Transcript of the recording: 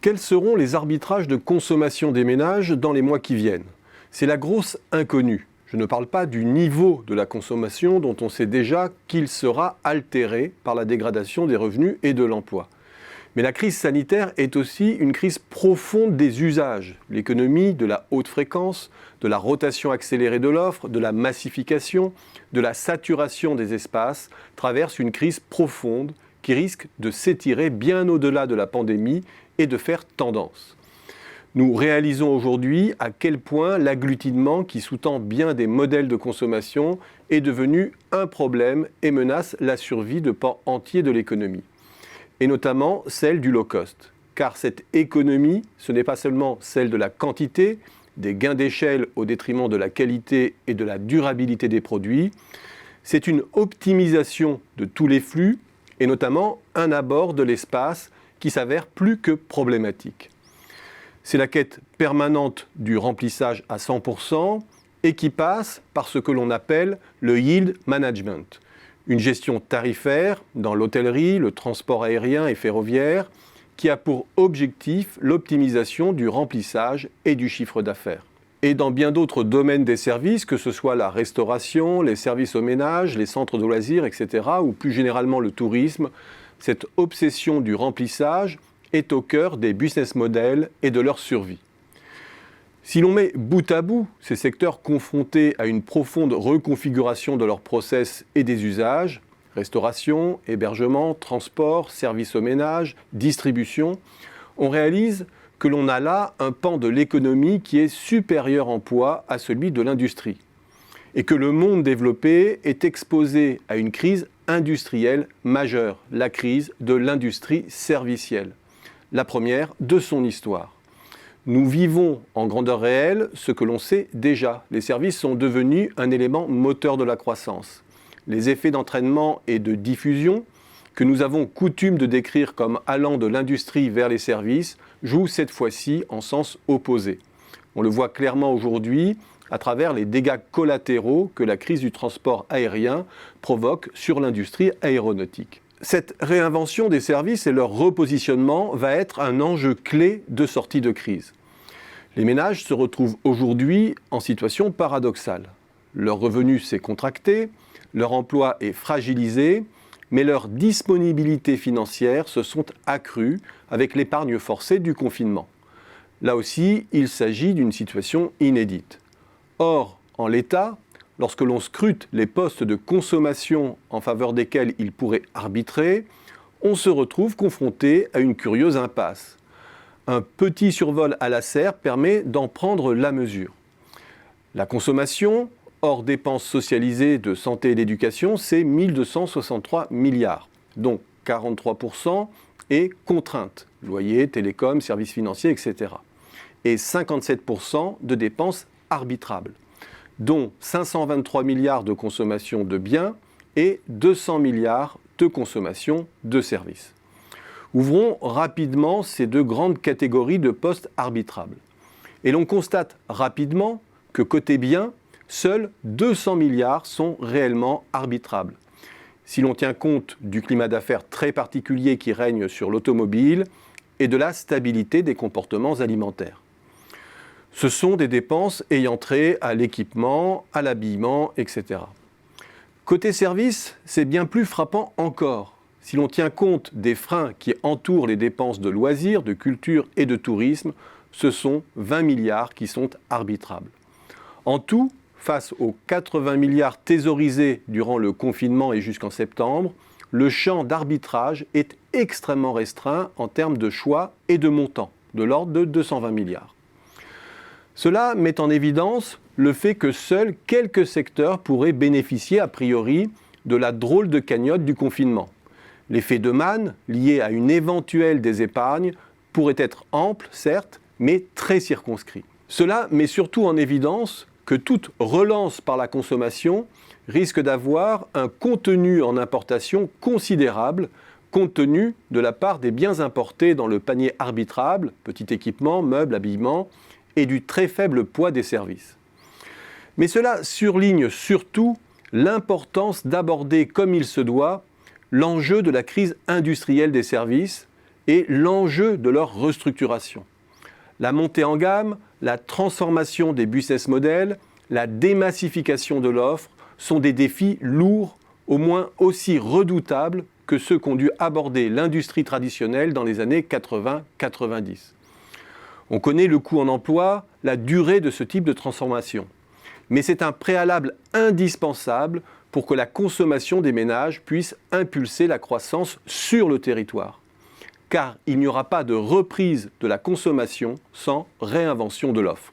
Quels seront les arbitrages de consommation des ménages dans les mois qui viennent? C'est la grosse inconnue. Je ne parle pas du niveau de la consommation dont on sait déjà qu'il sera altéré par la dégradation des revenus et de l'emploi. Mais la crise sanitaire est aussi une crise profonde des usages. L'économie de la haute fréquence, de la rotation accélérée de l'offre, de la massification, de la saturation des espaces traverse une crise profonde qui risque de s'étirer bien au-delà de la pandémie et de faire tendance. Nous réalisons aujourd'hui à quel point l'agglutinement qui sous-tend bien des modèles de consommation est devenu un problème et menace la survie de pans entiers de l'économie. Et notamment celle du low cost. Car cette économie, ce n'est pas seulement celle de la quantité, des gains d'échelle au détriment de la qualité et de la durabilité des produits, c'est une optimisation de tous les flux et notamment un abord de l'espace qui s'avère plus que problématique. C'est la quête permanente du remplissage à 100% et qui passe par ce que l'on appelle le yield management, une gestion tarifaire dans l'hôtellerie, le transport aérien et ferroviaire qui a pour objectif l'optimisation du remplissage et du chiffre d'affaires. Et dans bien d'autres domaines des services, que ce soit la restauration, les services au ménage, les centres de loisirs, etc., ou plus généralement le tourisme, cette obsession du remplissage est au cœur des business models et de leur survie. Si l'on met bout à bout ces secteurs confrontés à une profonde reconfiguration de leurs process et des usages, restauration, hébergement, transport, services au ménage, distribution, on réalise que l'on a là un pan de l'économie qui est supérieur en poids à celui de l'industrie et que le monde développé est exposé à une crise industrielle majeure, la crise de l'industrie servicielle, la première de son histoire. Nous vivons en grandeur réelle ce que l'on sait déjà. Les services sont devenus un élément moteur de la croissance. Les effets d'entraînement et de diffusion, que nous avons coutume de décrire comme allant de l'industrie vers les services, jouent cette fois-ci en sens opposé. On le voit clairement aujourd'hui à travers les dégâts collatéraux que la crise du transport aérien provoque sur l'industrie aéronautique. Cette réinvention des services et leur repositionnement va être un enjeu clé de sortie de crise. Les ménages se retrouvent aujourd'hui en situation paradoxale. Leur revenu s'est contracté, leur emploi est fragilisé, mais leurs disponibilités financières se sont accrues avec l'épargne forcée du confinement. Là aussi, il s'agit d'une situation inédite. Or, en l'état, lorsque l'on scrute les postes de consommation en faveur desquels il pourrait arbitrer, on se retrouve confronté à une curieuse impasse. Un petit survol à la serre permet d'en prendre la mesure. La consommation, hors dépenses socialisées de santé et d'éducation, c'est 1263 milliards, dont 43% est contrainte, loyer, télécom, services financiers, etc. Et 57% de dépenses arbitrables, dont 523 milliards de consommation de biens et 200 milliards de consommation de services. Ouvrons rapidement ces deux grandes catégories de postes arbitrables. Et l'on constate rapidement que côté biens, seuls 200 milliards sont réellement arbitrables. Si l'on tient compte du climat d'affaires très particulier qui règne sur l'automobile et de la stabilité des comportements alimentaires. Ce sont des dépenses ayant trait à l'équipement, à l'habillement, etc. Côté services, c'est bien plus frappant encore. Si l'on tient compte des freins qui entourent les dépenses de loisirs, de culture et de tourisme, ce sont 20 milliards qui sont arbitrables. En tout, face aux 80 milliards thésaurisés durant le confinement et jusqu'en septembre, le champ d'arbitrage est extrêmement restreint en termes de choix et de montant, de l'ordre de 220 milliards. Cela met en évidence le fait que seuls quelques secteurs pourraient bénéficier a priori de la drôle de cagnotte du confinement. L'effet de manne, lié à une éventuelle des épargnes, pourrait être ample, certes, mais très circonscrit. Cela met surtout en évidence que toute relance par la consommation risque d'avoir un contenu en importation considérable, compte tenu de la part des biens importés dans le panier arbitrable, petit équipement, meubles, habillement, et du très faible poids des services. Mais cela surligne surtout l'importance d'aborder comme il se doit l'enjeu de la crise industrielle des services et l'enjeu de leur restructuration. La montée en gamme, la transformation des business models, la démassification de l'offre sont des défis lourds, au moins aussi redoutables que ceux qu'ont dû aborder l'industrie traditionnelle dans les années 80-90. On connaît le coût en emploi, la durée de ce type de transformation. Mais c'est un préalable indispensable pour que la consommation des ménages puisse impulser la croissance sur le territoire. Car il n'y aura pas de reprise de la consommation sans réinvention de l'offre.